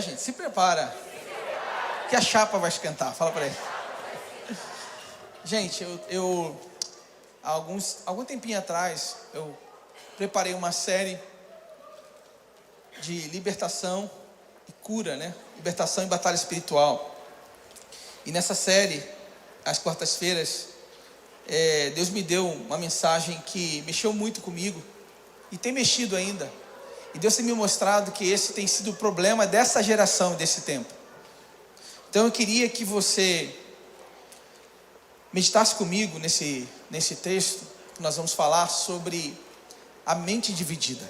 Gente, se prepara, que a chapa vai esquentar. Fala para ele. Gente, algum tempinho atrás, eu preparei uma série de libertação e cura, né? Libertação e batalha espiritual. E nessa série, às quartas-feiras, Deus me deu uma mensagem que mexeu muito comigo e tem mexido ainda. E Deus tem me mostrado que esse tem sido o problema dessa geração e desse tempo. Então eu queria que você meditasse comigo nesse texto, que nós vamos falar sobre a mente dividida.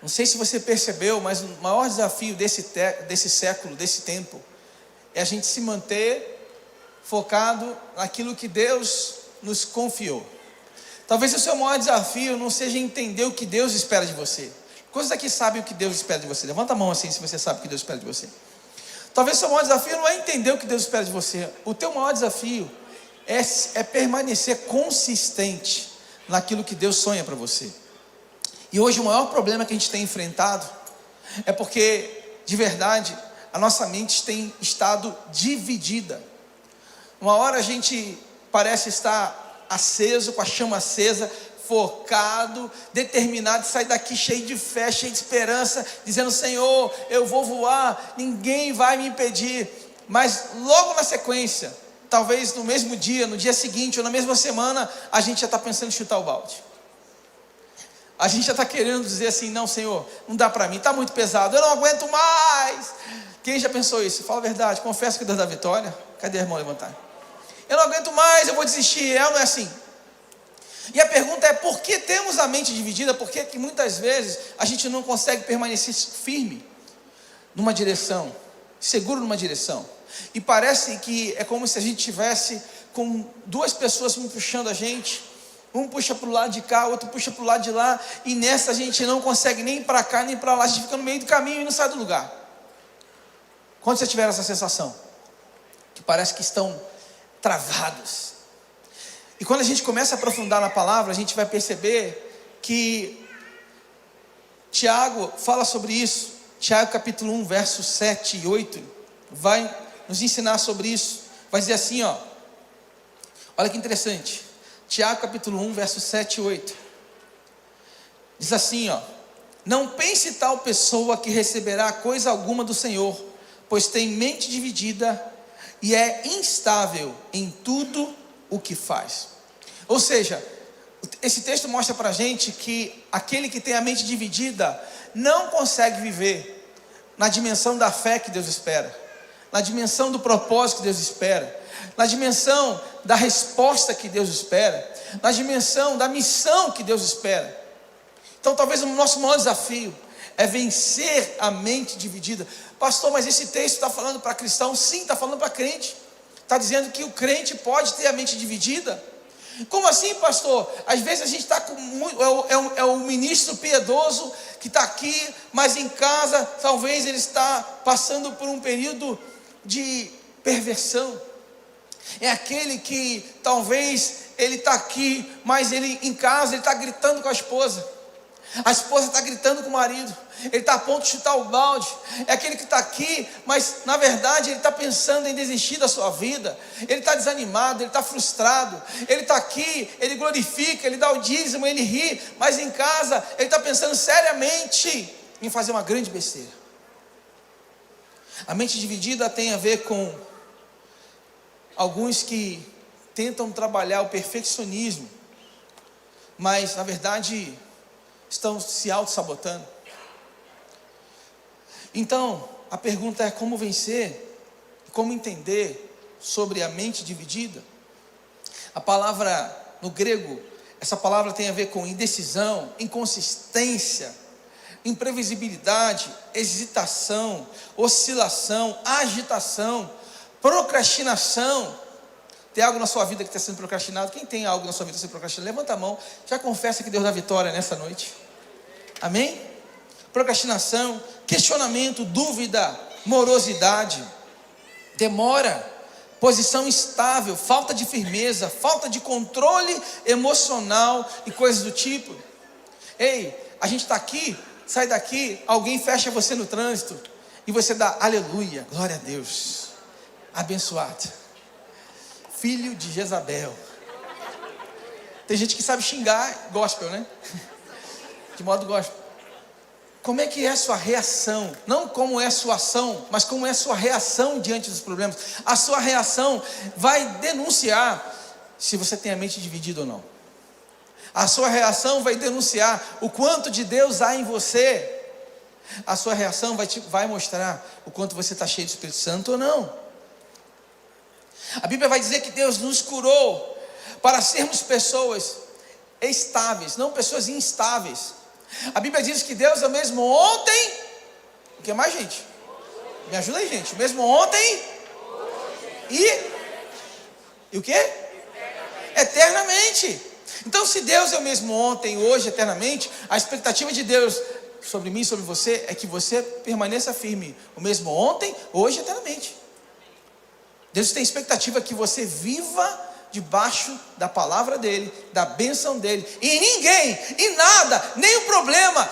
Não sei se você percebeu, mas o maior desafio desse século, desse tempo, é a gente se manter focado naquilo que Deus nos confiou. Talvez o seu maior desafio não seja entender o que Deus espera de você. Quantos aqui sabem o que Deus espera de você? Levanta a mão assim se você sabe o que Deus espera de você. Talvez o seu maior desafio não é entender o que Deus espera de você. O teu maior desafio é permanecer consistente naquilo que Deus sonha para você. E hoje o maior problema que a gente tem enfrentado é porque, de verdade, a nossa mente tem estado dividida. Uma hora a gente parece estar aceso, com a chama acesa, focado, determinado, sair daqui cheio de fé, cheio de esperança, dizendo: Senhor, eu vou voar, ninguém vai me impedir. Mas logo na sequência, talvez no mesmo dia, no dia seguinte ou na mesma semana, a gente já está pensando em chutar o balde. A gente já está querendo dizer assim: não, Senhor, não dá para mim, está muito pesado, eu não aguento mais. Quem já pensou isso? Fala a verdade, confessa que Deus dá vitória. Cadê a irmã levantar? Eu não aguento mais, eu vou desistir. Não é assim. E a pergunta é: por que temos a mente dividida? Por que muitas vezes a gente não consegue permanecer firme numa direção, seguro numa direção? E parece que é como se a gente tivesse com duas pessoas puxando a gente. Um puxa para o lado de cá, o outro puxa para o lado de lá. E nessa a gente não consegue nem para cá, nem para lá. A gente fica no meio do caminho e não sai do lugar. Quando você tiver essa sensação, que parece que estão travados. E quando a gente começa a aprofundar na palavra, a gente vai perceber que Tiago fala sobre isso. Tiago capítulo 1, versos 7 e 8, vai nos ensinar sobre isso. Vai dizer assim, ó. Olha que interessante. Tiago capítulo 1, versos 7 e 8. Diz assim, ó: não pense tal pessoa que receberá coisa alguma do Senhor, pois tem mente dividida e é instável em tudo o que faz. Ou seja, esse texto mostra para a gente que aquele que tem a mente dividida não consegue viver na dimensão da fé que Deus espera, na dimensão do propósito que Deus espera, na dimensão da resposta que Deus espera, na dimensão da missão que Deus espera. Então talvez o nosso maior desafio é vencer a mente dividida. Pastor, mas esse texto está falando para cristão? Sim, está falando para crente. Está dizendo que o crente pode ter a mente dividida. Como assim, pastor? Às vezes a gente está com é o ministro piedoso que está aqui, mas em casa talvez ele está passando por um período de perversão. É aquele que talvez ele está aqui, mas ele em casa ele está gritando com a esposa está gritando com o marido, ele está a ponto de chutar o balde. É aquele que está aqui, mas na verdade ele está pensando em desistir da sua vida, ele está desanimado, ele está frustrado. Ele está aqui, ele glorifica, ele dá o dízimo, ele ri, mas em casa ele está pensando seriamente em fazer uma grande besteira. A mente dividida tem a ver com alguns que tentam trabalhar o perfeccionismo, mas na verdade estão se auto-sabotando. Então, a pergunta é: como vencer? Como entender sobre a mente dividida? A palavra no grego, essa palavra tem a ver com indecisão, inconsistência, imprevisibilidade, hesitação, oscilação, agitação, procrastinação. Tem algo na sua vida que está sendo procrastinado? Quem tem algo na sua vida que está sendo procrastinado? Levanta a mão, já confessa que Deus dá vitória nessa noite. Amém? Procrastinação, questionamento, dúvida, morosidade, demora, posição instável, falta de firmeza, falta de controle emocional e coisas do tipo. Ei, a gente está aqui, sai daqui, alguém fecha você no trânsito. e você dá aleluia, glória a Deus, abençoado, filho de Jezabel. Tem gente que sabe xingar gospel, né? De modo gospel. Como é que é a sua reação? Não como é a sua ação, mas como é a sua reação diante dos problemas. A sua reação vai denunciar se você tem a mente dividida ou não. A sua reação vai denunciar o quanto de Deus há em você. A sua reação vai mostrar o quanto você está cheio do Espírito Santo ou não. A Bíblia vai dizer que Deus nos curou para sermos pessoas estáveis, não pessoas instáveis. A Bíblia diz que Deus é o mesmo ontem. O que mais, gente? Me ajuda aí, gente. O mesmo ontem e o quê? Eternamente. Então, se Deus é o mesmo ontem, hoje, eternamente, a expectativa de Deus sobre mim, sobre você, é que você permaneça firme. O mesmo ontem, hoje, eternamente. Deus tem expectativa que você viva debaixo da palavra dele, da bênção dele, e ninguém, e nada, nem o problema,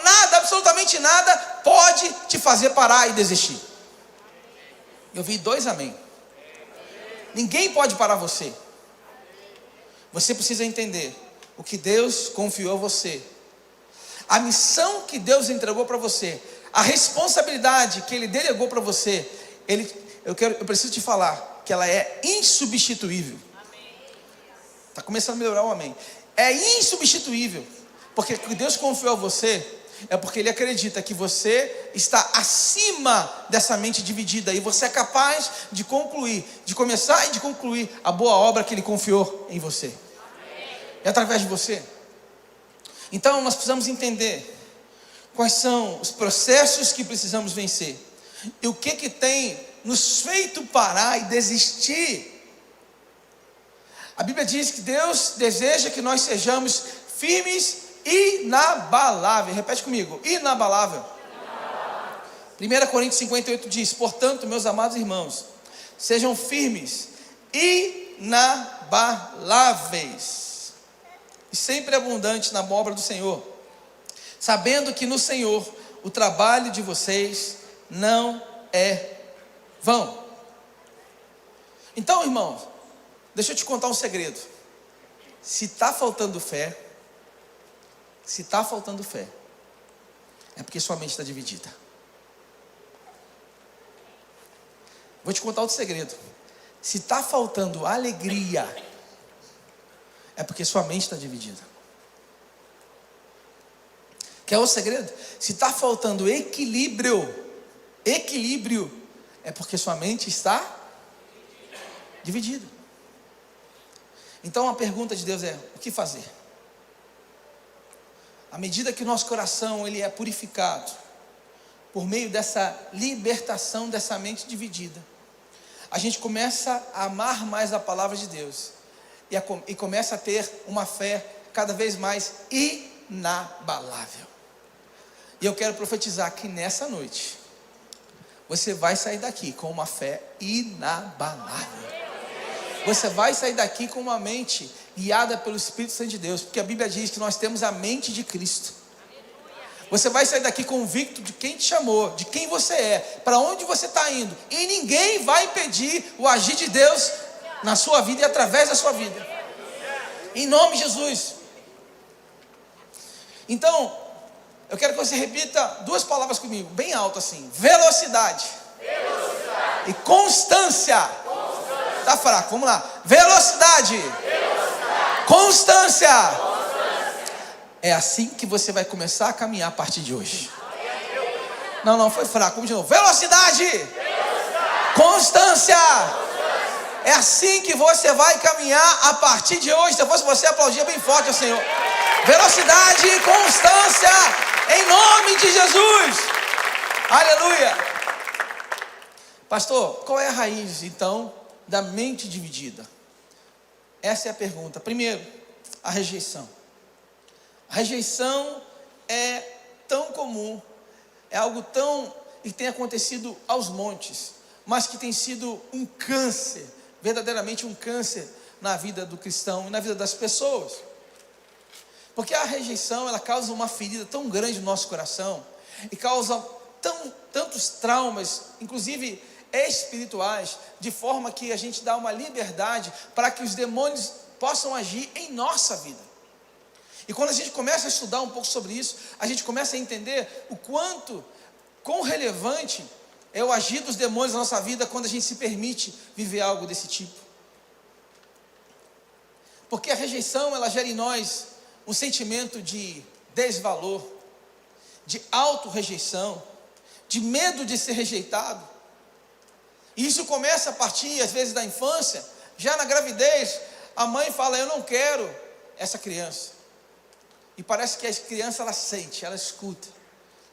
nada, absolutamente nada, pode te fazer parar e desistir. Eu vi 2 amém. Ninguém pode parar você. Você precisa entender o que Deus confiou a você, a missão que Deus entregou para você, a responsabilidade que Ele delegou para você. Eu preciso te falar que ela é insubstituível. Está começando a melhorar o amém. É insubstituível, porque o que Deus confiou a você é porque Ele acredita que você está acima dessa mente dividida, e você é capaz de concluir, de começar e de concluir a boa obra que Ele confiou em você. É através de você. Então nós precisamos entender quais são os processos que precisamos vencer, e o que tem nos feito parar e desistir. A Bíblia diz que Deus deseja que nós sejamos firmes e inabaláveis. Repete comigo, inabalável. 1 Coríntios 58 diz: portanto, meus amados irmãos, sejam firmes, inabaláveis e sempre abundantes na obra do Senhor, sabendo que no Senhor o trabalho de vocês não é vão. Então, irmãos, deixa eu te contar um segredo. Se está faltando fé, é porque sua mente está dividida. Vou te contar outro segredo. Se está faltando alegria, é porque sua mente está dividida. Quer outro segredo? Se está faltando equilíbrio, é porque sua mente está dividida. Então a pergunta de Deus é: o que fazer? À medida que o nosso coração ele é purificado por meio dessa libertação dessa mente dividida, a gente começa a amar mais a palavra de Deus e começa a ter uma fé cada vez mais inabalável. E eu quero profetizar que nessa noite você vai sair daqui com uma fé inabalável. Você vai sair daqui com uma mente guiada pelo Espírito Santo de Deus, porque a Bíblia diz que nós temos a mente de Cristo. Você vai sair daqui convicto de quem te chamou, de quem você é, para onde você está indo, e ninguém vai impedir o agir de Deus na sua vida e através da sua vida, em nome de Jesus. Então, eu quero que você repita 2 palavras comigo, bem alto assim: velocidade, e constância. Está fraco, vamos lá. Velocidade. Constância. É assim que você vai começar a caminhar a partir de hoje. Não, foi fraco, vamos de novo. Velocidade. Constância. É assim que você vai caminhar a partir de hoje. Se eu fosse você, aplaudia bem forte ao Senhor. Velocidade e constância, em nome de Jesus. Aleluia. Pastor, qual é a raiz então da mente dividida? Essa é a pergunta. Primeiro, a rejeição. A rejeição é tão comum, é algo tão que tem acontecido aos montes, mas que tem sido um câncer, verdadeiramente um câncer na vida do cristão e na vida das pessoas. Porque a rejeição, ela causa uma ferida tão grande no nosso coração e causa tantos traumas, inclusive espirituais, de forma que a gente dá uma liberdade para que os demônios possam agir em nossa vida. E quando a gente começa a estudar um pouco sobre isso, a gente começa a entender quão relevante é o agir dos demônios na nossa vida quando a gente se permite viver algo desse tipo. Porque a rejeição, ela gera em nós um sentimento de desvalor, de auto-rejeição, de medo de ser rejeitado. E isso começa a partir, às vezes, da infância. Já na gravidez, a mãe fala: eu não quero essa criança. E parece que a criança, ela sente, ela escuta.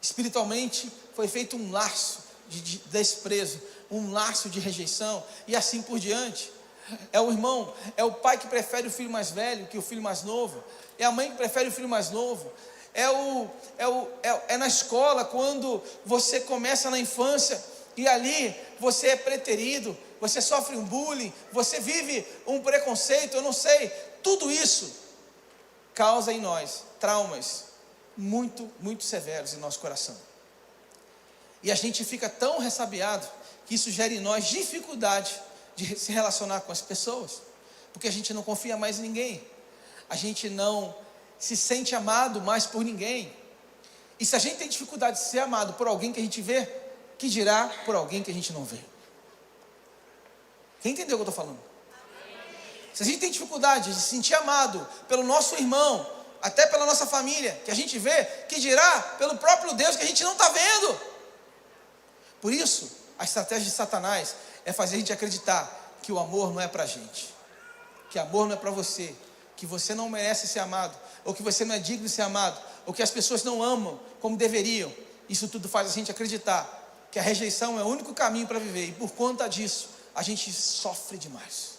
Espiritualmente, foi feito um laço de desprezo, um laço de rejeição, e assim por diante. É o irmão, é o pai que prefere o filho mais velho que o filho mais novo, é a mãe que prefere o filho mais novo, é na escola, quando você começa na infância, e ali você é preterido, você sofre um bullying, você vive um preconceito, eu não sei, tudo isso causa em nós traumas muito, muito severos em nosso coração. E a gente fica tão ressabiado que isso gera em nós dificuldade de se relacionar com as pessoas, porque a gente não confia mais em ninguém, a gente não se sente amado mais por ninguém. E se a gente tem dificuldade de ser amado por alguém que a gente vê, que dirá por alguém que a gente não vê? Quem entendeu o que eu estou falando? Se a gente tem dificuldade de se sentir amado pelo nosso irmão, até pela nossa família, que a gente vê, que dirá pelo próprio Deus que a gente não está vendo? Por isso, a estratégia de Satanás é fazer a gente acreditar que o amor não é para a gente, que amor não é para você, que você não merece ser amado, ou que você não é digno de ser amado, ou que as pessoas não amam como deveriam. Isso tudo faz a gente acreditar que a rejeição é o único caminho para viver, e por conta disso, a gente sofre demais.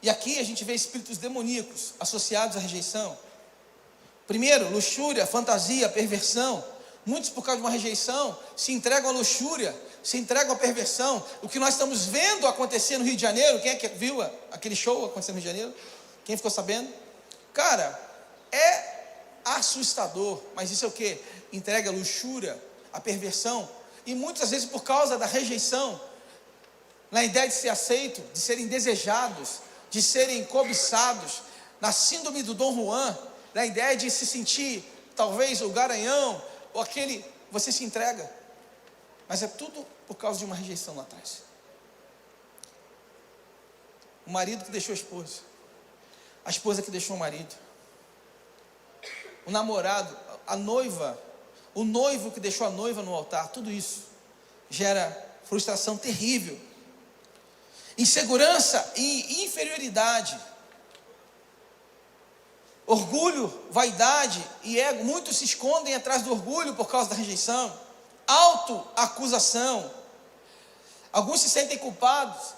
E aqui a gente vê espíritos demoníacos associados à rejeição. Primeiro, luxúria, fantasia, perversão. Muitos, por causa de uma rejeição, se entregam à luxúria, se entregam à perversão. O que nós estamos vendo acontecer no Rio de Janeiro, quem é que viu aquele show acontecer no Rio de Janeiro? Quem ficou sabendo? Cara, é assustador, mas isso é o que? Entrega a luxúria, a perversão, e muitas vezes por causa da rejeição, na ideia de ser aceito, de serem desejados, de serem cobiçados, na síndrome do Dom Juan, na ideia de se sentir, talvez, o garanhão, ou aquele, você se entrega, mas é tudo por causa de uma rejeição lá atrás. O marido que deixou a esposa que deixou o marido, o namorado, a noiva, o noivo que deixou a noiva no altar, tudo isso gera frustração terrível, insegurança e inferioridade, orgulho, vaidade e ego. Muitos se escondem atrás do orgulho por causa da rejeição, autoacusação, alguns se sentem culpados,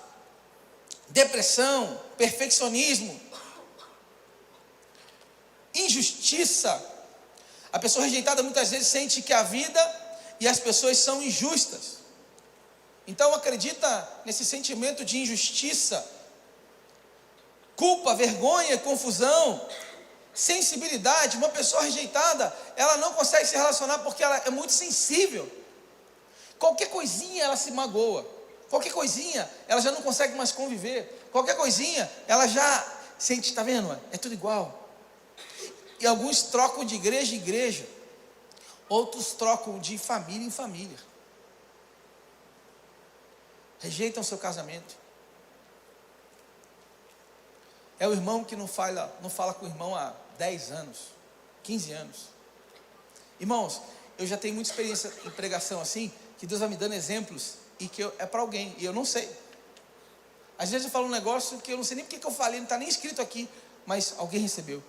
depressão, perfeccionismo, injustiça. A pessoa rejeitada muitas vezes sente que a vida e as pessoas são injustas, então acredita nesse sentimento de injustiça, culpa, vergonha, confusão, sensibilidade. Uma pessoa rejeitada, ela não consegue se relacionar porque ela é muito sensível. Qualquer coisinha ela se magoa, qualquer coisinha ela já não consegue mais conviver, qualquer coisinha ela já sente, está vendo? É tudo igual. E alguns trocam de igreja em igreja, outros trocam de família em família, rejeitam seu casamento. É o irmão que não fala com o irmão há 10 anos, 15 anos. Irmãos, eu já tenho muita experiência em pregação assim, que Deus vai me dando exemplos, e que é para alguém, e eu não sei. Às vezes eu falo um negócio que eu não sei nem porque que eu falei, não está nem escrito aqui, mas alguém recebeu.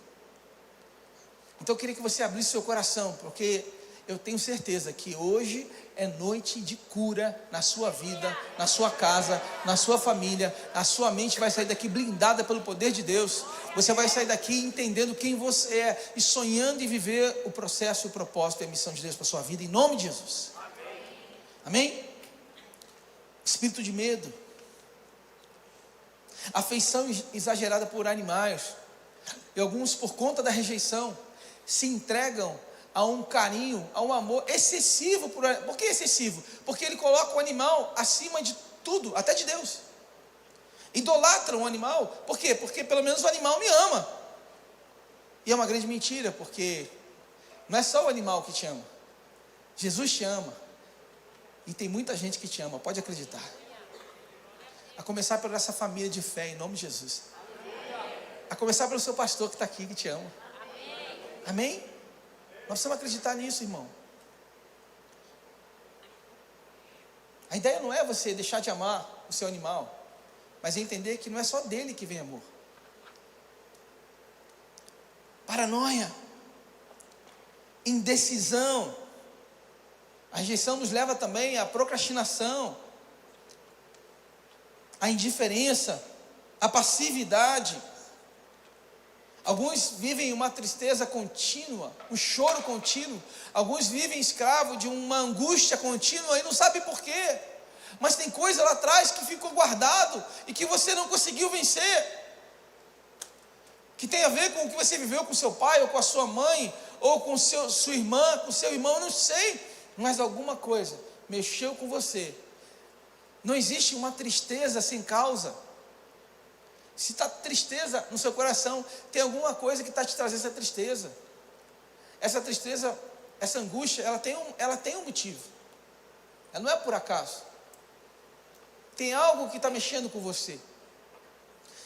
Então eu queria que você abrisse seu coração, porque eu tenho certeza que hoje é noite de cura na sua vida, na sua casa, na sua família. A sua mente vai sair daqui blindada pelo poder de Deus. Você vai sair daqui entendendo quem você é e sonhando em viver o processo, o propósito e a missão de Deus para a sua vida, em nome de Jesus. Amém? Espírito de medo, afeição exagerada por animais, e alguns, por conta da rejeição, se entregam a um carinho, a um amor excessivo. Por que excessivo? Porque ele coloca o animal acima de tudo, até de Deus. Idolatra um animal. Por quê? Porque pelo menos o animal me ama. E é uma grande mentira, porque não é só o animal que te ama. Jesus te ama. E tem muita gente que te ama, pode acreditar. A começar por essa família de fé, em nome de Jesus. A começar pelo seu pastor que está aqui, que te ama. Amém? Nós precisamos acreditar nisso, irmão. A ideia não é você deixar de amar o seu animal, mas é entender que não é só dele que vem amor. Paranoia, indecisão. A rejeição nos leva também à procrastinação, à indiferença, à passividade. Alguns vivem uma tristeza contínua, um choro contínuo. Alguns vivem escravos de uma angústia contínua e não sabe por quê. Mas tem coisa lá atrás que ficou guardado e que você não conseguiu vencer. Que tem a ver com o que você viveu com seu pai, ou com a sua mãe, ou com sua irmã, com seu irmão, não sei. Mas alguma coisa mexeu com você. Não existe uma tristeza sem causa. Se está tristeza no seu coração, tem alguma coisa que está te trazendo essa tristeza. Essa tristeza, essa angústia, ela tem um motivo. Ela não é por acaso. Tem algo que está mexendo com você.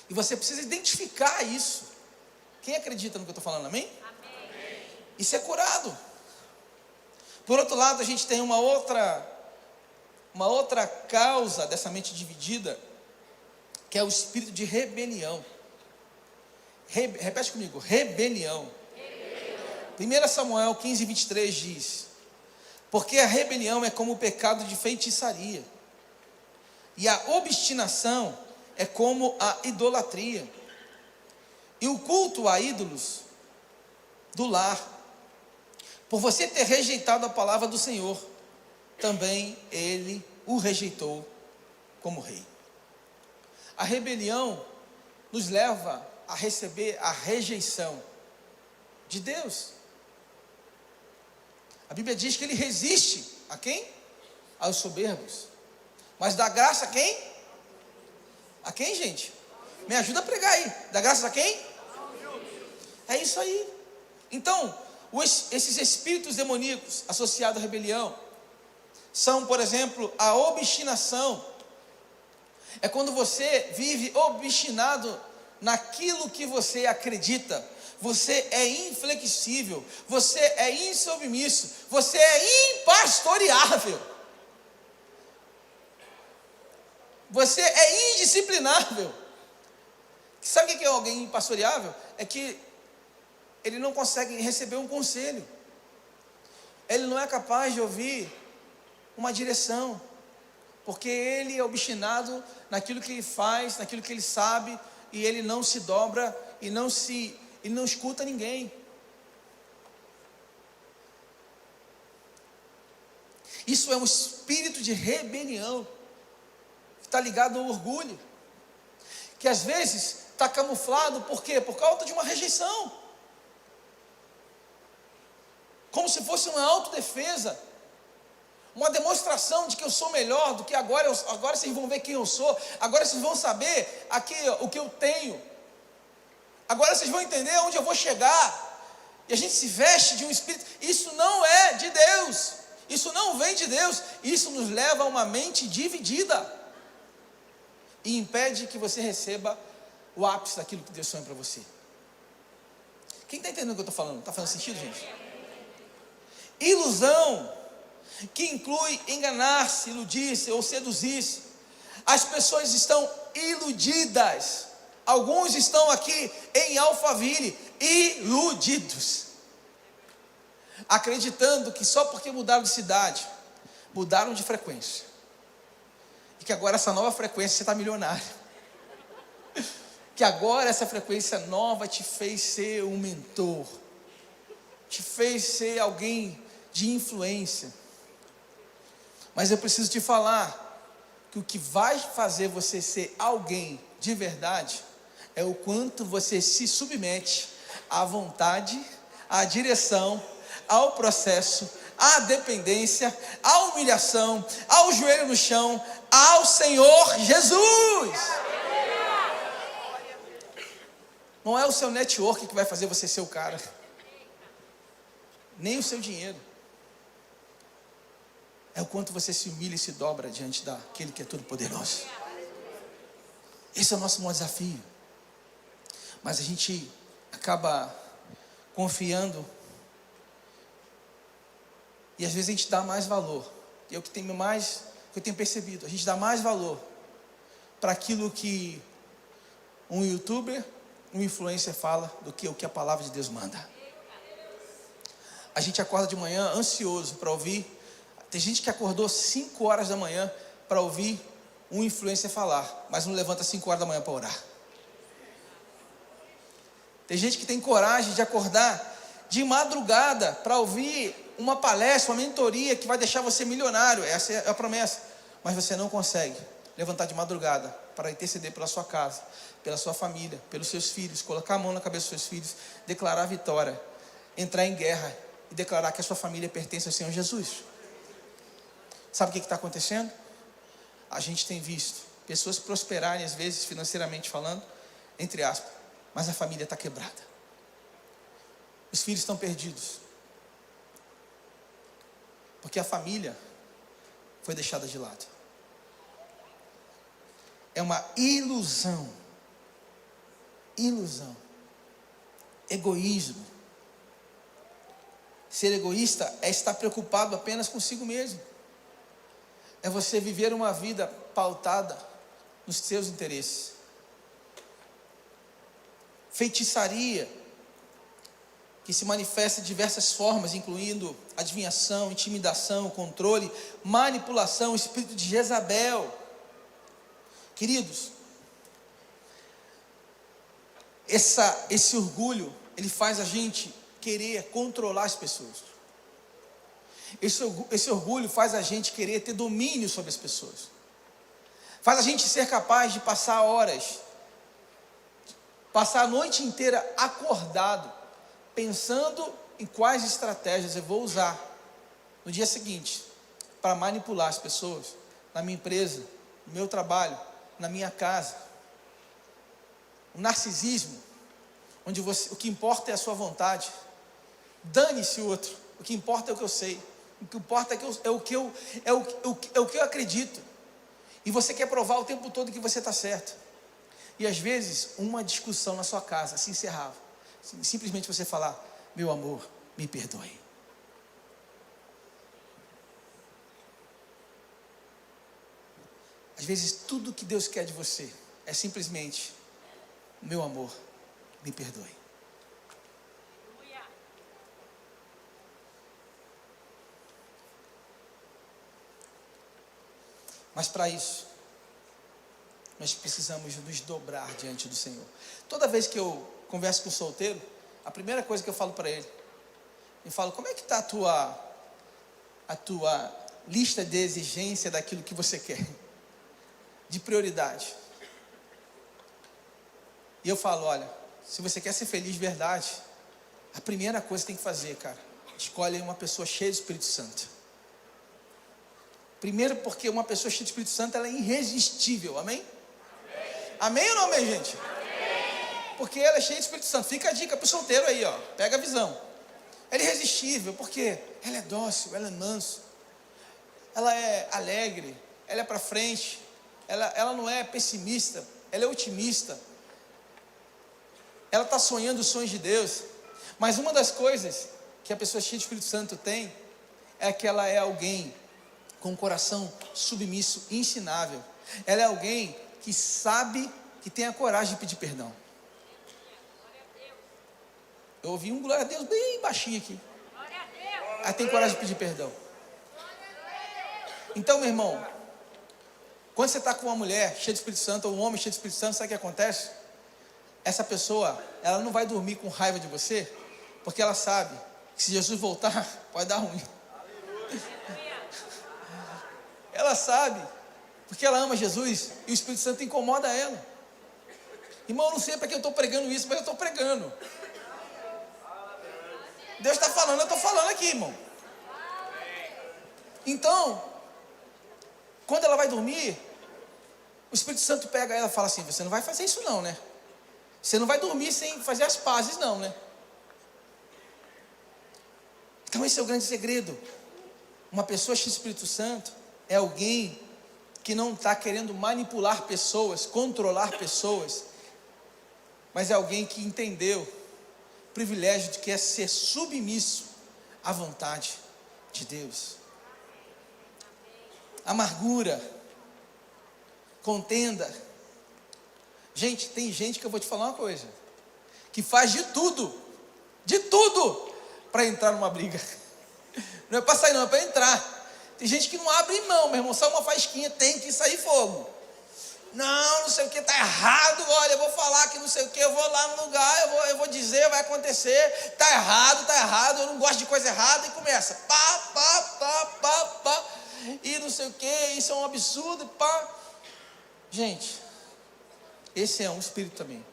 E você precisa identificar isso. Quem acredita no que eu estou falando, amém? Amém? Isso é curado. Por outro lado, a gente tem uma outra causa dessa mente dividida, que é o espírito de rebelião. Repete comigo, rebelião. 1 Samuel 15, 23 diz: porque a rebelião é como o pecado de feitiçaria, e a obstinação é como a idolatria, e o culto a ídolos do lar. Por você ter rejeitado a palavra do Senhor, também ele o rejeitou como rei. A rebelião nos leva a receber a rejeição de Deus. A Bíblia diz que ele resiste a quem? Aos soberbos. Mas dá graça a quem? A quem, gente? Me ajuda a pregar aí. Dá graça a quem? É isso aí. Então, esses espíritos demoníacos associados à rebelião são, por exemplo, a obstinação. É quando você vive obstinado naquilo que você acredita. Você é inflexível, você é insubmisso, você é impastoreável, você é indisciplinável. Sabe o que é alguém impastoreável? É que ele não consegue receber um conselho, ele não é capaz de ouvir uma direção, porque ele é obstinado naquilo que ele faz, naquilo que ele sabe, e ele não se dobra e não escuta ninguém. Isso é um espírito de rebelião, que está ligado ao orgulho, que às vezes está camuflado, por quê? Por causa de uma rejeição, como se fosse uma autodefesa, uma demonstração de que eu sou melhor, do que agora vocês vão ver quem eu sou, agora vocês vão saber o que eu tenho, agora vocês vão entender onde eu vou chegar. E a gente se veste de um espírito. Isso não é de Deus, isso não vem de Deus. Isso nos leva a uma mente dividida e impede que você receba o ápice daquilo que Deus sonha para você. Quem está entendendo o que eu estou falando? Está fazendo sentido, gente? Ilusão, que inclui enganar-se, iludir-se ou seduzir-se. As pessoas estão iludidas. Alguns estão aqui em Alphaville, iludidos, acreditando que só porque mudaram de cidade, mudaram de frequência, e que agora essa nova frequência você está milionário, que agora essa frequência nova te fez ser um mentor, te fez ser alguém de influência. Mas eu preciso te falar que o que vai fazer você ser alguém de verdade é o quanto você se submete à vontade, à direção, ao processo, à dependência, à humilhação, ao joelho no chão, ao Senhor Jesus. Não é o seu network que vai fazer você ser o cara, nem o seu dinheiro. É o quanto você se humilha e se dobra diante daquele que é todo poderoso. Esse é o nosso maior desafio. Mas a gente acaba confiando, e às vezes a gente dá mais valor. E é o que eu tenho percebido, a gente dá mais valor para aquilo que um youtuber, um influencer fala, do que o que a palavra de Deus manda. A gente acorda de manhã ansioso para ouvir. Tem gente que acordou 5 horas da manhã para ouvir um influencer falar, mas não levanta 5 horas da manhã para orar. Tem gente que tem coragem de acordar de madrugada para ouvir uma palestra, uma mentoria que vai deixar você milionário. Essa é a promessa. Mas você não consegue levantar de madrugada para interceder pela sua casa, pela sua família, pelos seus filhos, colocar a mão na cabeça dos seus filhos, declarar a vitória, entrar em guerra e declarar que a sua família pertence ao Senhor Jesus. Sabe o que está acontecendo? A gente tem visto pessoas prosperarem, às vezes financeiramente falando, entre aspas, mas a família está quebrada. Os filhos estão perdidos, porque a família foi deixada de lado. É uma ilusão, egoísmo. Ser egoísta é estar preocupado apenas consigo mesmo. É você viver uma vida pautada nos seus interesses. Feitiçaria, que se manifesta de diversas formas, incluindo adivinhação, intimidação, controle, manipulação, espírito de Jezabel. Queridos, esse orgulho, ele faz a gente querer controlar as pessoas. Esse orgulho faz a gente querer ter domínio sobre as pessoas. Faz a gente ser capaz de passar horas, passar a noite inteira acordado, pensando em quais estratégias eu vou usar no dia seguinte para manipular as pessoas na minha empresa, no meu trabalho, na minha casa. O narcisismo, onde o que importa é a sua vontade. Dane-se o outro. O que importa é o que eu sei. O que importa é o que eu acredito. E você quer provar o tempo todo que você está certo. E às vezes uma discussão na sua casa se encerrava. Simplesmente você falar: meu amor, me perdoe. Às vezes tudo que Deus quer de você é simplesmente: meu amor, me perdoe. Mas para isso, nós precisamos nos dobrar diante do Senhor. Toda vez que eu converso com o solteiro, a primeira coisa que eu falo para ele, eu falo: como é que está a tua lista de exigência daquilo que você quer? De prioridade. E eu falo: olha, se você quer ser feliz de verdade, a primeira coisa que tem que fazer, cara, escolhe uma pessoa cheia do Espírito Santo. Primeiro, porque uma pessoa cheia do Espírito Santo, ela é irresistível, amém? Amém ou não amém, gente? Amém. Porque ela é cheia do Espírito Santo. Fica a dica para o solteiro aí, ó, pega a visão. Ela é irresistível, porque ela é dócil, ela é manso, ela é alegre, ela é para frente, ela não é pessimista, ela é otimista, ela está sonhando os sonhos de Deus. Mas uma das coisas que a pessoa cheia do Espírito Santo tem, é que ela é alguém com um coração submisso, ensinável. Ela é alguém que sabe, que tem a coragem de pedir perdão. Eu ouvi um glória a Deus bem baixinho aqui. Ela tem coragem de pedir perdão. Então, meu irmão, quando você está com uma mulher cheia de Espírito Santo, ou um homem cheio de Espírito Santo, sabe o que acontece? Essa pessoa, ela não vai dormir com raiva de você, porque ela sabe que se Jesus voltar, pode dar ruim. Ela sabe, porque ela ama Jesus e o Espírito Santo incomoda ela. Irmão, eu não sei para que eu estou pregando isso, mas eu estou pregando. Deus está falando, eu estou falando aqui, irmão. Então, quando ela vai dormir, o Espírito Santo pega ela e fala assim: você não vai fazer isso não, né? Você não vai dormir sem fazer as pazes não, né? Então esse é o grande segredo. Uma pessoa cheia do Espírito Santo é alguém que não está querendo manipular pessoas, controlar pessoas, mas é alguém que entendeu o privilégio de que é ser submisso à vontade de Deus. Amargura, contenda. Gente, tem gente que eu vou te falar uma coisa, que faz de tudo para entrar numa briga. Não é para sair não, é para entrar. Tem gente que não abre mão, meu irmão, só uma faísquinha, tem que sair fogo. Não sei o que, está errado, olha, eu vou falar que não sei o que, eu vou lá no lugar, eu vou dizer, vai acontecer, está errado, eu não gosto de coisa errada, e começa, pá, e não sei o que, isso é um absurdo, pá. Gente, esse é um espírito também,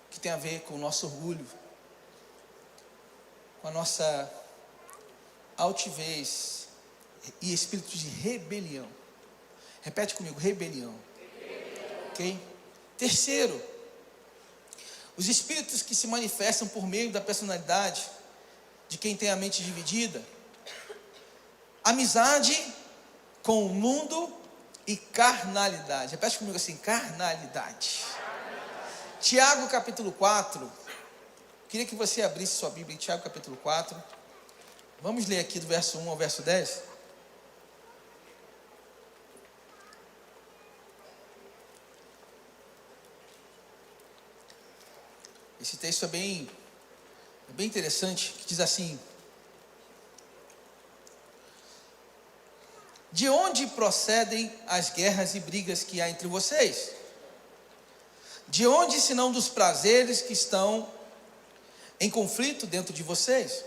que tem a ver com o nosso orgulho, com a nossa altivez e espírito de rebelião. Repete comigo: rebelião. Ok? Terceiro, os espíritos que se manifestam por meio da personalidade de quem tem a mente dividida: amizade com o mundo e carnalidade. Repete comigo assim: carnalidade. Tiago capítulo 4. Queria que você abrisse sua Bíblia em Tiago capítulo 4. Vamos ler aqui do verso 1 ao verso 10. Esse texto é bem interessante, que diz assim: de onde procedem as guerras e brigas que há entre vocês? De onde, senão dos prazeres que estão em conflito dentro de vocês?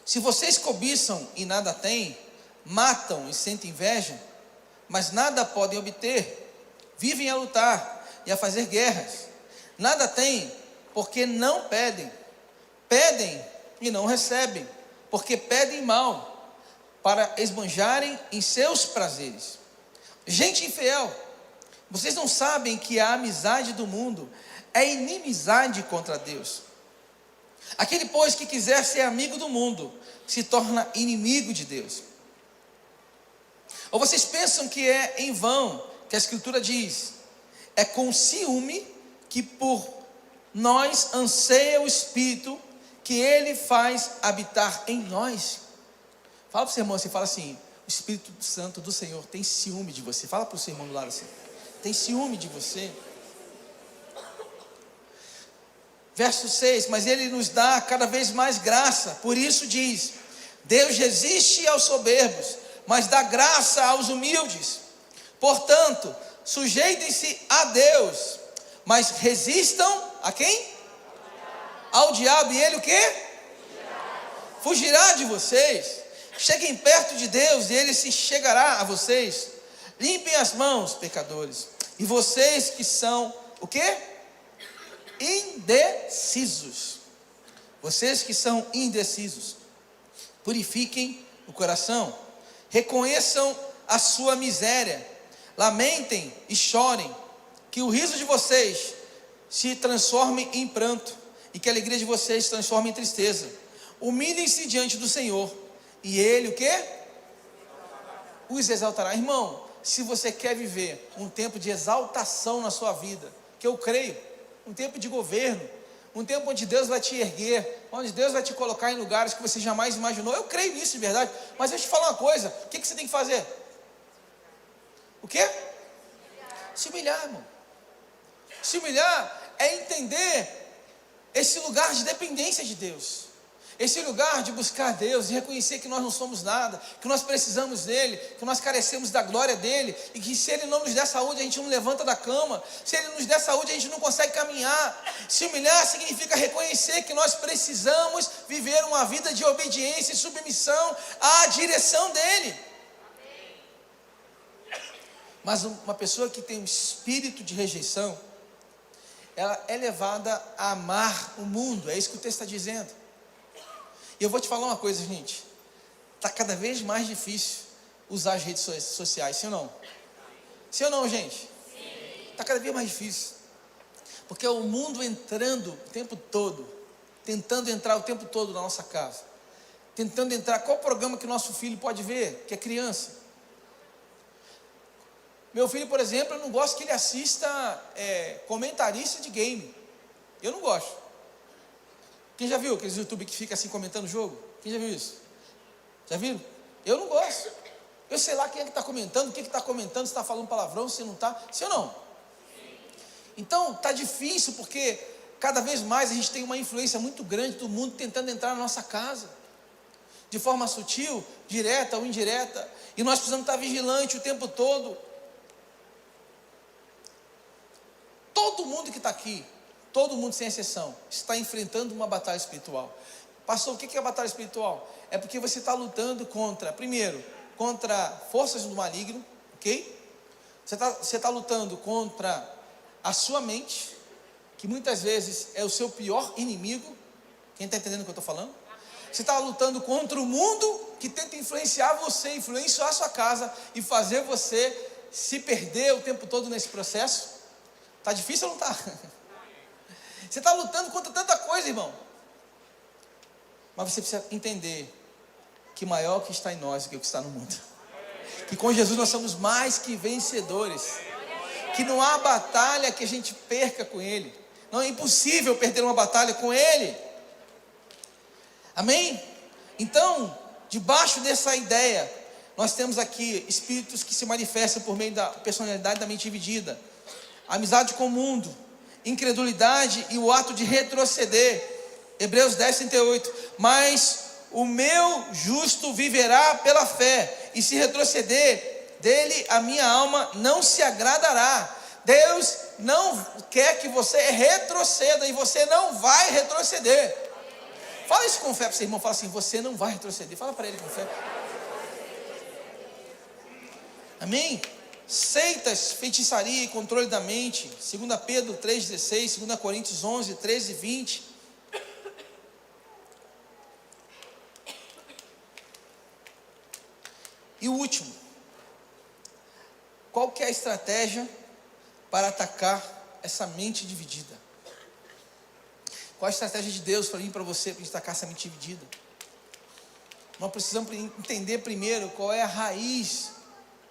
Se vocês cobiçam e nada têm, matam e sentem inveja, mas nada podem obter, vivem a lutar e a fazer guerras, nada têm, porque não pedem, pedem e não recebem, porque pedem mal, para esbanjarem em seus prazeres. Gente infiel, vocês não sabem que a amizade do mundo é inimizade contra Deus? Aquele, pois, que quiser ser amigo do mundo, se torna inimigo de Deus. Ou vocês pensam que é em vão que a Escritura diz: é com ciúme que por nós anseia o Espírito que Ele faz habitar em nós? Fala para o seu irmão assim, fala assim: o Espírito Santo do Senhor tem ciúme de você. Fala para o seu irmão do lado assim: tem ciúme de você. Verso 6, mas Ele nos dá cada vez mais graça, por isso diz: Deus resiste aos soberbos, mas dá graça aos humildes. Portanto, sujeitem-se a Deus, mas resistam a quem? Ao diabo, e ele o quê? Fugirá de vocês. Cheguem perto de Deus e Ele se chegará a vocês. Limpem as mãos, pecadores, e vocês que são o quê? Indecisos. Vocês que são indecisos, purifiquem o coração, reconheçam a sua miséria, lamentem e chorem, que o riso de vocês se transforme em pranto, e que a alegria de vocês se transforme em tristeza. Humilhem-se diante do Senhor, e Ele o quê? Os exaltará. Irmão, se você quer viver um tempo de exaltação na sua vida, que eu creio, um tempo de governo, um tempo onde Deus vai te erguer, onde Deus vai te colocar em lugares que você jamais imaginou, eu creio nisso de verdade. Mas deixa eu te falar uma coisa: o que você tem que fazer? O quê? Se humilhar, irmão. Se humilhar é entender esse lugar de dependência de Deus, esse lugar de buscar Deus e reconhecer que nós não somos nada, que nós precisamos dEle, que nós carecemos da glória dEle, e que se Ele não nos der saúde, a gente não levanta da cama, se Ele nos der saúde, a gente não consegue caminhar. Se humilhar significa reconhecer que nós precisamos viver uma vida de obediência e submissão à direção dEle. Mas uma pessoa que tem um espírito de rejeição, ela é levada a amar o mundo. É isso que o texto está dizendo. E eu vou te falar uma coisa, gente. Está cada vez mais difícil usar as redes sociais, sim ou não? Sim ou não, gente? Está cada vez mais difícil. Porque é o mundo entrando o tempo todo, tentando entrar o tempo todo na nossa casa, tentando entrar. Qual programa que o nosso filho pode ver, que é criança? Meu filho, por exemplo, eu não gosto que ele assista comentarista de game. Eu não gosto. Quem já viu aqueles YouTube que fica assim comentando o jogo? Quem já viu isso? Já viram? Eu não gosto. Eu sei lá quem é que está comentando, o que está comentando, se está falando palavrão, se não está. Sim ou não? Então, está difícil, porque cada vez mais a gente tem uma influência muito grande do mundo tentando entrar na nossa casa, de forma sutil, direta ou indireta, e nós precisamos estar vigilantes o tempo todo. Todo mundo que está aqui, todo mundo sem exceção, está enfrentando uma batalha espiritual. Pastor, o que é a batalha espiritual? É porque você está lutando primeiro, contra forças do maligno, ok? Você está lutando contra a sua mente, que muitas vezes é o seu pior inimigo. Quem está entendendo o que eu estou falando? Você está lutando contra o mundo que tenta influenciar você, influenciar a sua casa e fazer você se perder o tempo todo nesse processo. Está difícil ou não está? Você está lutando contra tanta coisa, irmão. Mas você precisa entender que maior que está em nós do que o que está no mundo. Que com Jesus nós somos mais que vencedores. Que não há batalha que a gente perca com Ele. Não é impossível perder uma batalha com Ele. Amém? Então, debaixo dessa ideia, nós temos aqui espíritos que se manifestam por meio da personalidade da mente dividida, amizade com o mundo, incredulidade e o ato de retroceder. Hebreus 10:38. Mas o meu justo viverá pela fé, e se retroceder, dele a minha alma não se agradará. Deus não quer que você retroceda, e você não vai retroceder. Fala isso com fé para seu irmão, fala assim: você não vai retroceder. Fala para ele com fé. Amém? Seitas, feitiçaria e controle da mente. 2 Pedro 3,16, 2 Coríntios 11, 13 e 20. E o último, qual que é a estratégia para atacar essa mente dividida? Qual a estratégia de Deus para mim e para você, para atacar essa mente dividida? Nós precisamos entender primeiro qual é a raiz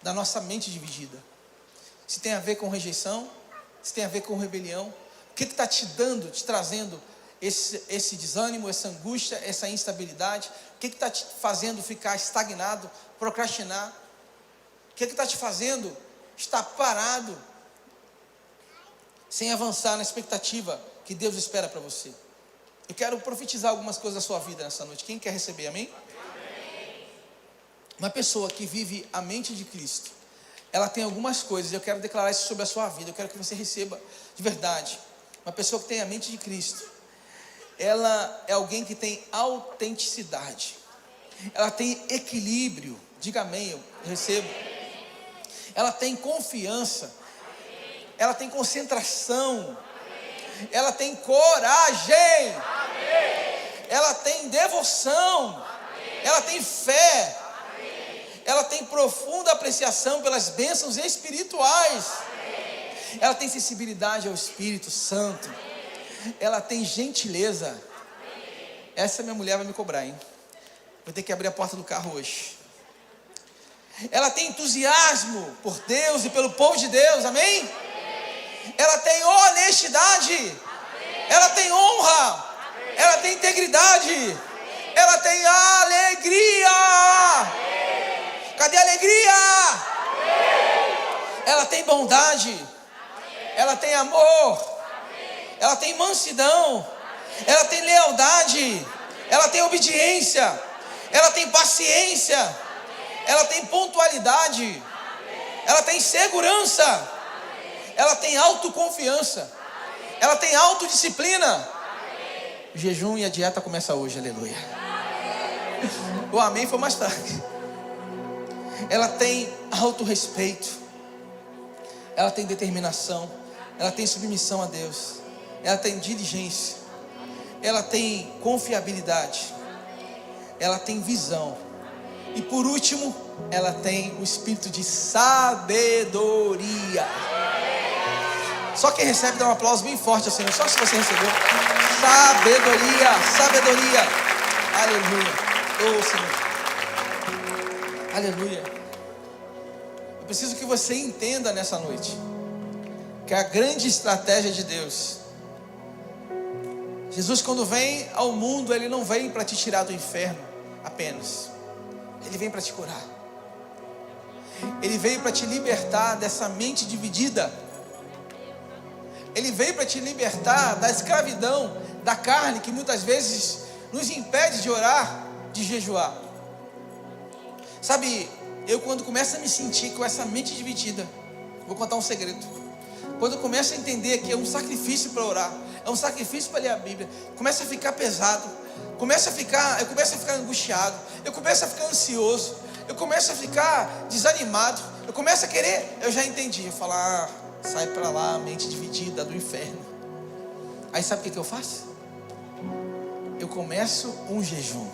da nossa mente dividida. Se tem a ver com rejeição, se tem a ver com rebelião. O que está te trazendo esse desânimo, essa angústia, essa instabilidade? O que está te fazendo ficar estagnado, procrastinar? O que está te fazendo estar parado, sem avançar na expectativa que Deus espera para você? Eu quero profetizar algumas coisas da sua vida nessa noite. Quem quer receber, amém? Amém. Uma pessoa que vive a mente de Cristo, ela tem algumas coisas, eu quero declarar isso sobre a sua vida, eu quero que você receba de verdade. Uma pessoa que tem a mente de Cristo, ela é alguém que tem autenticidade, ela tem equilíbrio. Diga amém, eu recebo. Ela tem confiança, ela tem concentração, ela tem coragem, ela tem devoção, ela tem fé, ela tem profunda apreciação pelas bênçãos espirituais, ela tem sensibilidade ao Espírito Santo, ela tem gentileza. Essa minha mulher vai me cobrar, hein? Vou ter que abrir a porta do carro hoje. Ela tem entusiasmo por Deus e pelo povo de Deus, amém? Ela tem honestidade, ela tem honra, ela tem integridade, ela tem alegria. Cadê a alegria? Ela tem bondade, ela tem amor, ela tem mansidão, ela tem lealdade, ela tem obediência, ela tem paciência, ela tem pontualidade, ela tem segurança, ela tem autoconfiança, ela tem autodisciplina. O jejum e a dieta começa hoje, aleluia. O amém foi mais tarde. Ela tem autorrespeito, ela tem determinação, ela tem submissão a Deus, ela tem diligência, ela tem confiabilidade, ela tem visão. E por último, ela tem o espírito de sabedoria. Só quem recebe dá um aplauso bem forte ao Senhor. Só se você recebeu. Sabedoria, sabedoria. Aleluia. Oh, Senhor. Aleluia. Eu preciso que você entenda nessa noite que a grande estratégia de Deus, Jesus, quando vem ao mundo, Ele não vem para te tirar do inferno apenas. Ele vem para te curar. Ele veio para te libertar dessa mente dividida. Ele veio para te libertar da escravidão da carne, que muitas vezes nos impede de orar, de jejuar. Sabe, eu quando começo a me sentir com essa mente dividida, vou contar um segredo. Quando eu começo a entender que é um sacrifício para orar, é um sacrifício para ler a Bíblia, começa a ficar pesado, eu começo a ficar angustiado, eu começo a ficar ansioso, eu começo a ficar desanimado, eu começo a querer, eu já entendi, eu falo, sai para lá, mente dividida do inferno. Aí sabe o que eu faço? Eu começo um jejum.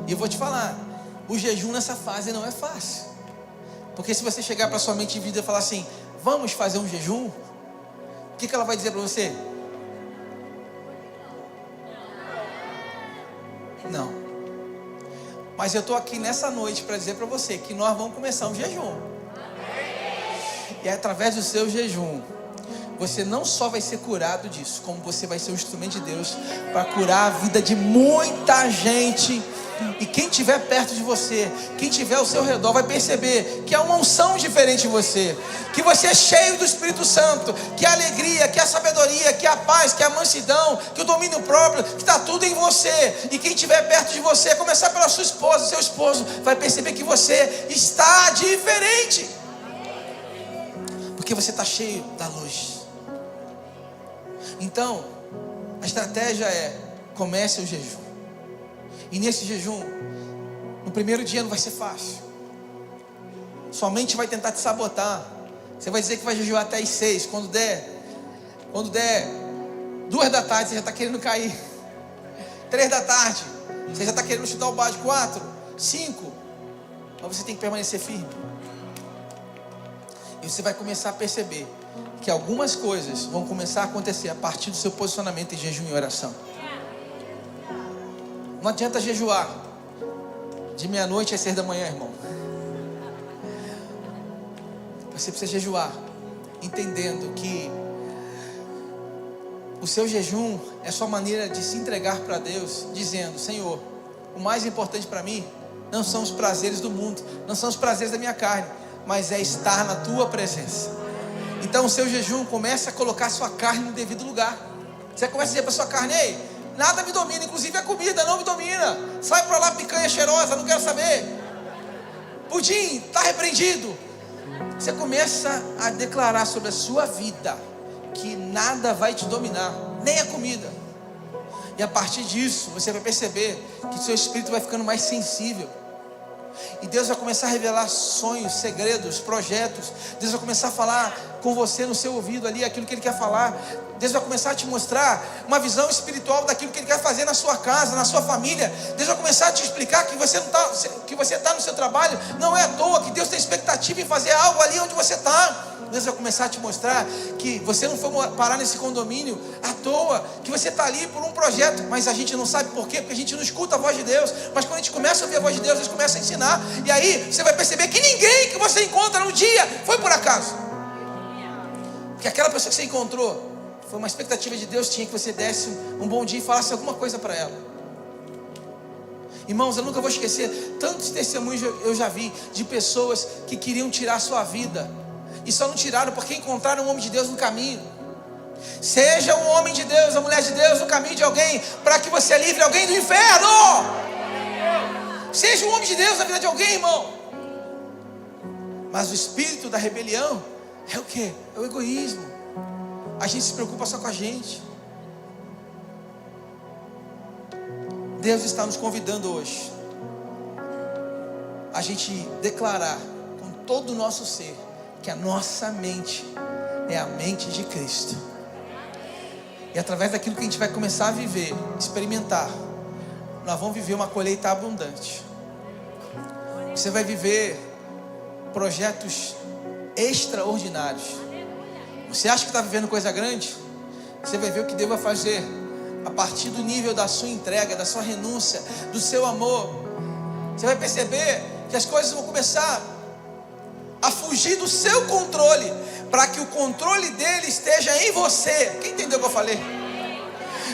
E eu vou te falar, o jejum nessa fase não é fácil. Porque se você chegar para sua mente dividida e falar assim, vamos fazer um jejum, o que ela vai dizer para você? Não. Mas eu estou aqui nessa noite para dizer para você que nós vamos começar um jejum. E através do seu jejum, você não só vai ser curado disso, como você vai ser um instrumento de Deus para curar a vida de muita gente. E quem estiver perto de você, quem estiver ao seu redor, vai perceber que há uma unção diferente em você, que você é cheio do Espírito Santo, que a alegria, que a sabedoria, que a paz, que a mansidão, que o domínio próprio, que está tudo em você. E quem estiver perto de você, a começar pela sua esposa, seu esposo, vai perceber que você está diferente, porque você está cheio da luz. Então, a estratégia é: comece o jejum. E nesse jejum, no primeiro dia não vai ser fácil. Sua mente vai tentar te sabotar. Você vai dizer que vai jejuar até as 6. Quando der 2 da tarde, você já está querendo cair. 3 da tarde, você já está querendo chutar o balde. 4, 5. Mas você tem que permanecer firme. E você vai começar a perceber que algumas coisas vão começar a acontecer a partir do seu posicionamento em jejum e oração. Não adianta jejuar de meia-noite às 6 da manhã, irmão. Você precisa jejuar entendendo que o seu jejum é sua maneira de se entregar para Deus, dizendo: Senhor, o mais importante para mim não são os prazeres do mundo, não são os prazeres da minha carne, mas é estar na tua presença. Então o seu jejum começa a colocar a sua carne no devido lugar. Você começa a dizer para a sua carne: ei, nada me domina, inclusive a comida não me domina. Sai para lá, picanha cheirosa, não quero saber. Pudim, está repreendido. Você começa a declarar sobre a sua vida que nada vai te dominar, nem a comida. E a partir disso, você vai perceber que seu espírito vai ficando mais sensível. E Deus vai começar a revelar sonhos, segredos, projetos. Deus vai começar a falar com você no seu ouvido ali, aquilo que Ele quer falar. Deus vai começar a te mostrar uma visão espiritual daquilo que Ele quer fazer na sua casa, na sua família. Deus vai começar a te explicar que você está no seu trabalho, não é à toa, que Deus tem expectativa em fazer algo ali onde você está. Deus vai começar a te mostrar que você não foi parar nesse condomínio à toa, que você está ali por um projeto, mas a gente não sabe por quê, porque a gente não escuta a voz de Deus. Mas quando a gente começa a ouvir a voz de Deus, Deus começa a ensinar, e aí você vai perceber que ninguém que você encontra no dia foi por acaso, porque aquela pessoa que você encontrou foi uma expectativa de Deus, tinha que você desse um bom dia e falasse alguma coisa para ela. Irmãos, eu nunca vou esquecer tantos testemunhos eu já vi de pessoas que queriam tirar a sua vida e só não tiraram porque encontraram um homem de Deus no caminho. Seja um homem de Deus, uma mulher de Deus no caminho de alguém, para que você livre alguém do inferno. Seja um homem de Deus na vida de alguém, irmão. Mas o espírito da rebelião é o quê? É o egoísmo. A gente se preocupa só com a gente. Deus está nos convidando hoje a gente declarar com todo o nosso ser que a nossa mente é a mente de Cristo. E através daquilo que a gente vai começar a viver, experimentar, nós vamos viver uma colheita abundante. Você vai viver projetos extraordinários. Você acha que está vivendo coisa grande? Você vai ver o que Deus vai fazer a partir do nível da sua entrega, da sua renúncia, do seu amor. Você vai perceber que as coisas vão começar a fugir do seu controle, para que o controle dele esteja em você. Quem entendeu o que eu falei?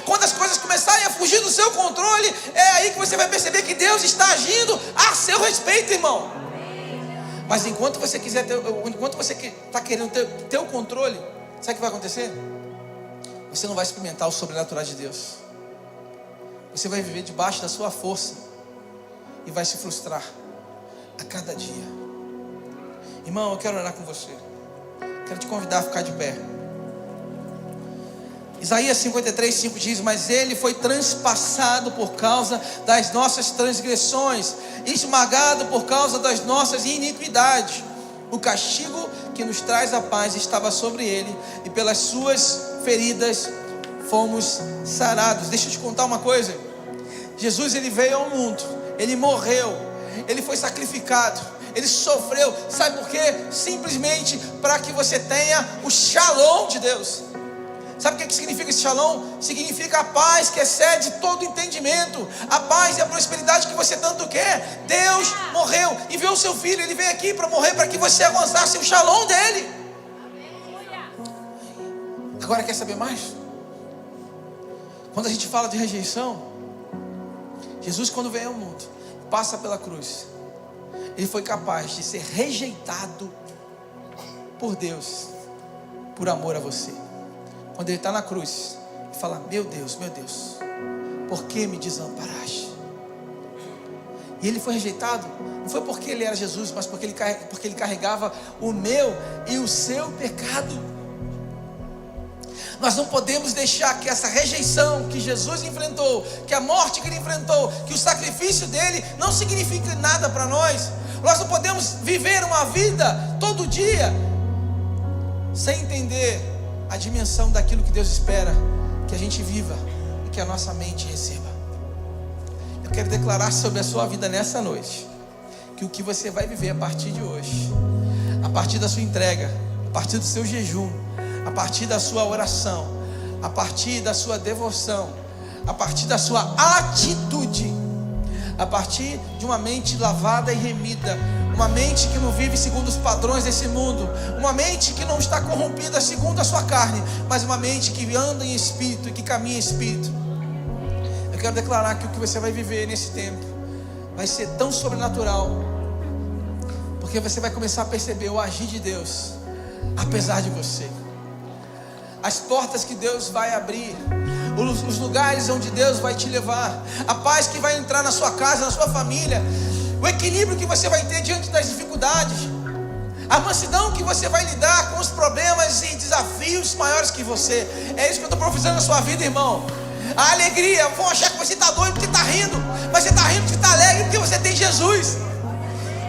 Quando as coisas começarem a fugir do seu controle, é aí que você vai perceber que Deus está agindo a seu respeito, irmão. Mas enquanto você está querendo ter o controle, sabe o que vai acontecer? Você não vai experimentar o sobrenatural de Deus. Você vai viver debaixo da sua força e vai se frustrar a cada dia. Irmão, eu quero orar com você. Quero te convidar a ficar de pé. Isaías 53:5 diz: mas ele foi transpassado por causa das nossas transgressões, esmagado por causa das nossas iniquidades. O castigo que nos traz a paz estava sobre ele, e pelas suas feridas fomos sarados. Deixa eu te contar uma coisa. Jesus, ele veio ao mundo, ele morreu, ele foi sacrificado, ele sofreu. Sabe por quê? Simplesmente para que você tenha o shalom de Deus. Sabe o que significa esse shalom? Significa a paz que excede todo entendimento, a paz e a prosperidade que você tanto quer. Deus morreu, enviou o seu filho, ele veio aqui para morrer, para que você alcançasse o shalom dele. Agora quer saber mais? Quando a gente fala de rejeição, Jesus, quando veio ao mundo, passa pela cruz, ele foi capaz de ser rejeitado por Deus, por amor a você. Quando ele está na cruz, ele fala: meu Deus, por que me desamparaste? E ele foi rejeitado, não foi porque ele era Jesus, mas porque ele carregava o meu e o seu pecado. Nós não podemos deixar que essa rejeição que Jesus enfrentou, que a morte que ele enfrentou, que o sacrifício dele não signifique nada para nós. Nós não podemos viver uma vida todo dia sem entender a dimensão daquilo que Deus espera que a gente viva e que a nossa mente receba. Eu quero declarar sobre a sua vida nessa noite que o que você vai viver a partir de hoje, a partir da sua entrega, a partir do seu jejum, a partir da sua oração, a partir da sua devoção, a partir da sua atitude, a partir de uma mente lavada e remida, uma mente que não vive segundo os padrões desse mundo, uma mente que não está corrompida segundo a sua carne, mas uma mente que anda em espírito e que caminha em espírito. Eu quero declarar que o que você vai viver nesse tempo vai ser tão sobrenatural, porque você vai começar a perceber o agir de Deus apesar de você. As portas que Deus vai abrir, os lugares onde Deus vai te levar, a paz que vai entrar na sua casa, na sua família, o equilíbrio que você vai ter diante das dificuldades, a mansidão que você vai lidar com os problemas e desafios maiores que você. É isso que eu estou profetizando na sua vida, irmão. A alegria, vão achar que você está doido porque está rindo, mas você está rindo porque está alegre, porque você tem Jesus.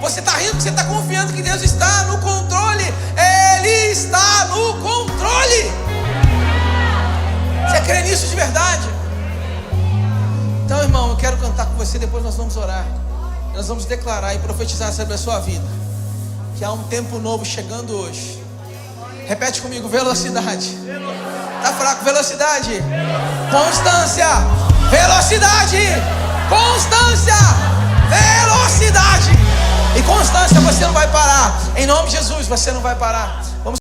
Você está rindo porque você está confiando que Deus está no controle. Ele está no controle. Você crê nisso de verdade? Então, irmão, eu quero cantar com você. Depois nós vamos orar. Nós vamos declarar e profetizar sobre a sua vida que há um tempo novo chegando hoje. Repete comigo: velocidade. Tá fraco? Velocidade. Constância. Velocidade. Constância. Velocidade. E constância, você não vai parar. Em nome de Jesus, você não vai parar. Vamos